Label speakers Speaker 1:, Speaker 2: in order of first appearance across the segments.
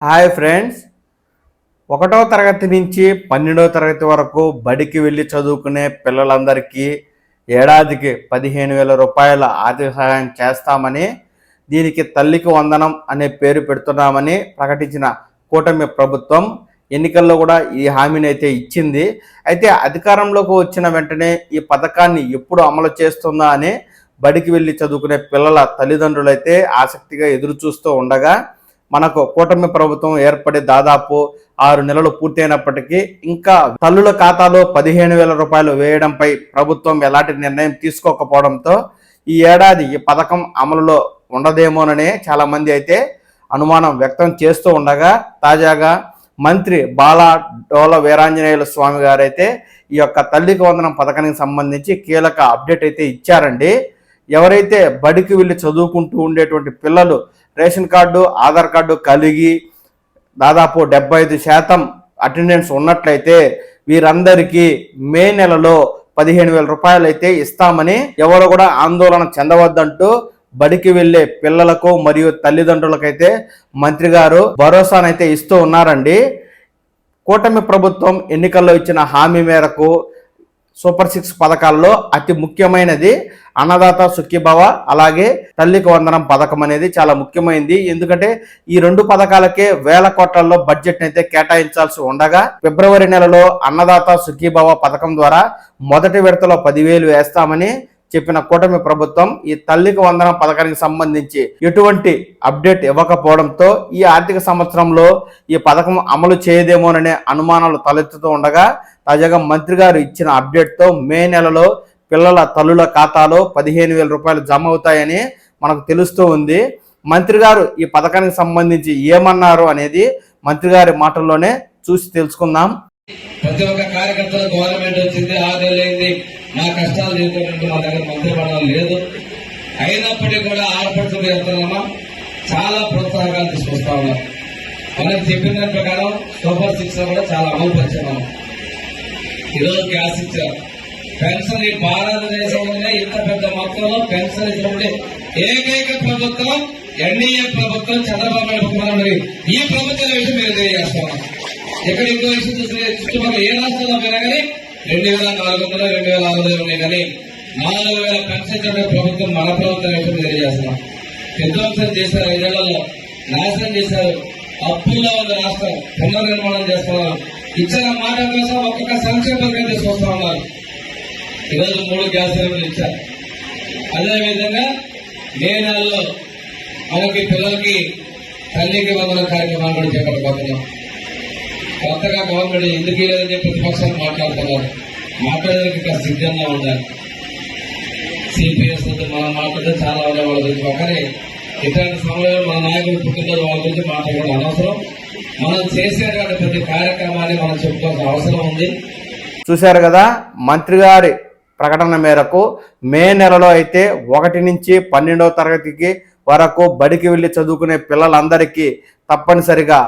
Speaker 1: Hi friends, 1వ తరగతి నుంచి 12వ తరగతి వరకు బడికి వెళ్ళి చదువుకునే పిల్లలందరికీ ఏడాదికి 15,000 రూపాయల ఆర్థిక సహాయం చేస్తామని, దీనికి తల్లికి వందనం అనే పేరు పెడుతున్నామని ప్రకటించిన కూటమి ప్రభుత్వం ఎన్నికల్లో కూడా ఈ హామీని అయితే ఇచ్చింది. అయితే అధికారంలోకి వచ్చిన వెంటనే ఈ పథకాన్ని ఎప్పుడు అమలు చేస్తుందా అని బడికి వెళ్ళి చదువుకునే పిల్లల తల్లిదండ్రులు అయితే ఆసక్తిగా ఎదురు చూస్తూ ఉండగా, మనకు కూటమి ప్రభుత్వం ఏర్పడి దాదాపు 6 నెలలు పూర్తయినప్పటికీ ఇంకా తల్లుల ఖాతాలో 15,000 రూపాయలు వేయడంపై ప్రభుత్వం ఎలాంటి నిర్ణయం తీసుకోకపోవడంతో ఈ ఏడాది ఈ పథకం అమలులో ఉండదేమోనని చాలామంది అయితే అనుమానం వ్యక్తం చేస్తూ ఉండగా, తాజాగా మంత్రి బాలా డోల వీరాంజనేయుల స్వామి గారైతే ఈ యొక్క తల్లికి వందనం పథకానికి సంబంధించి కీలక అప్డేట్ అయితే ఇచ్చారండి. ఎవరైతే బడికి వెళ్ళి చదువుకుంటూ ఉండేటువంటి పిల్లలు రేషన్ కార్డు, ఆధార్ కార్డు కలిగి దాదాపు 75% అటెండెన్స్ ఉన్నట్లయితే వీరందరికీ మే నెలలో 15,000 రూపాయలు అయితే ఇస్తామని ఎవరు కూడా ఆందోళన చెందవద్దంటూ బడికి వెళ్ళే పిల్లలకు మరియు తల్లిదండ్రులకైతే మంత్రి గారు భరోసానైతే ఇస్తూ ఉన్నారండి. కూటమి ప్రభుత్వం ఎన్నికల్లో ఇచ్చిన హామీ మేరకు సూపర్ 6 పథకాల్లో అతి ముఖ్యమైనది అన్నదాత సుఖీభవ, అలాగే తల్లికి వందనం పథకం అనేది చాలా ముఖ్యమైనది. ఎందుకంటే ఈ 2 పథకాలకే వేల కోట్లలో బడ్జెట్ అయితే కేటాయించాల్సి ఉండగా, ఫిబ్రవరి నెలలో అన్నదాత సుఖీభవ పథకం ద్వారా మొదటి విడతలో 10,000 వేస్తామని చెప్పిన కూటమి ప్రభుత్వం ఈ తల్లికి వందనం పథకానికి సంబంధించి ఎటువంటి అప్డేట్ ఇవ్వకపోవడంతో ఈ ఆర్థిక సంవత్సరంలో ఈ పథకం అమలు చేయదేమోననే అనుమానాలు తలెత్తుతూ ఉండగా, తాజాగా మంత్రి గారు ఇచ్చిన అప్డేట్తో మే నెలలో పిల్లల తల్లుల ఖాతాలో 15,000 రూపాయలు జమ అవుతాయని మనకు తెలుస్తూ ఉంది. మంత్రి గారు ఈ పథకానికి సంబంధించి ఏమన్నారు అనేది మంత్రి గారి మాటల్లోనే చూసి తెలుసుకుందాం.
Speaker 2: ప్రతి ఒక్క కార్యకర్తలు గవర్నమెంట్ వచ్చింది, 6 నెలలైంది, మా కష్టాలు తీర్చుకుంటూ మా దగ్గర మంత్రిమండలం లేదు. అయినప్పటికీ కూడా ఆడపడుతులు చెప్తున్నామా, చాలా ప్రోత్సాహకాలు తీసుకొస్తా ఉన్నాం. మనం చెప్పిన దాని ప్రకారం సూపర్ 6 లో కూడా చాలా అమలు పరిచాము. ఈరోజు గ్యాస్ ఇచ్చారు, పెన్షన్ ఈ భారతదేశంలోనే ఇంత పెద్ద మొత్తంలో పెన్షన్ ఇచ్చినప్పుడు ఏకైక ప్రభుత్వం ఎన్డీఏ ప్రభుత్వం, చంద్రబాబు నాయుడు ముఖ్యమంత్రి. ఈ ప్రభుత్వం విషయం మేము తెలియజేస్తున్నాం. ఎక్కడ ఇంకో విషయం చూస్తే చుట్టుపక్కల ఏ రాష్ట్రంలో పోయినా కానీ 2,400, 2,600 ఉన్నాయి, కానీ 4,000 పెన్షన్ ప్రభుత్వం మన ప్రభుత్వం విషయం తెలియజేస్తున్నాం. విధ్వంసం చేశారు, 5 ఏళ్లలో నాశనం చేశారు, అప్పుల్లో ఉన్న రాష్ట్రం పునర్నిర్మాణం చేస్తున్నారు. ఇచ్చిన మాట కోసం ఒక్కొక్క సంక్షేమ పథకం తీసుకొస్తా ఉన్నారు. ఈరోజు 3 గ్యాస్ సిలిండర్లు ఇచ్చారు. అదేవిధంగా మే నెలలో మనకి పిల్లలకి తల్లికి వందనం కార్యక్రమాలు కూడా చేపట్టబోతున్నాం. కొత్తగా గవర్నమెంట్ ఎందుకు లేదని చెప్పి ప్రతిపక్షాలు మాట్లాడుతున్నారు. మాట్లాడడానికి ఇంకా సిద్ధంగా ఉండాలి. సిపిఎస్ మనం మాట్లాడితే చాలా వాళ్ళ గురించి ఒకరి ఇట్లాంటి సమయంలో మన నాయకులు పుట్టినరోజు వాళ్ళ గురించి మాట్లాడడం అనవసరం. మనం చేసేటువంటి ప్రతి కార్యక్రమాన్ని మనం చెప్పుకోవాల్సిన అవసరం ఉంది.
Speaker 1: చూశారు కదా, మంత్రి గారి ప్రకటన మేరకు మే నెలలో అయితే 1 నుంచి 12వ తరగతికి వరకు బడికి వెళ్ళి చదువుకునే పిల్లలందరికీ తప్పనిసరిగా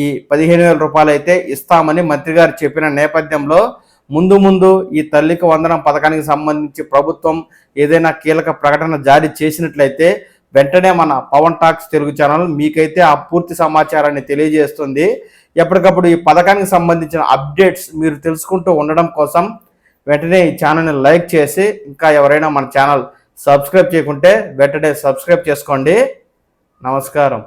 Speaker 1: ఈ 15,000 రూపాయలు అయితే ఇస్తామని మంత్రి గారు చెప్పిన నేపథ్యంలో ముందు ఈ తల్లికి వందనం పథకానికి సంబంధించి ప్రభుత్వం ఏదైనా కీలక ప్రకటన జారీ చేసినట్లయితే వెంటనే మన పవన్ టాక్స్ తెలుగు ఛానల్ మీకైతే ఆ పూర్తి సమాచారాన్ని తెలియజేస్తుంది. ఎప్పటికప్పుడు ఈ పథకానికి సంబంధించిన అప్డేట్స్ మీరు తెలుసుకుంటూ ఉండడం కోసం వెంటనే ఈ ఛానల్ని లైక్ చేసి, ఇంకా ఎవరైనా మన ఛానల్ సబ్స్క్రైబ్ చేయకుంటే వెంటనే సబ్స్క్రైబ్ చేసుకోండి. నమస్కారం.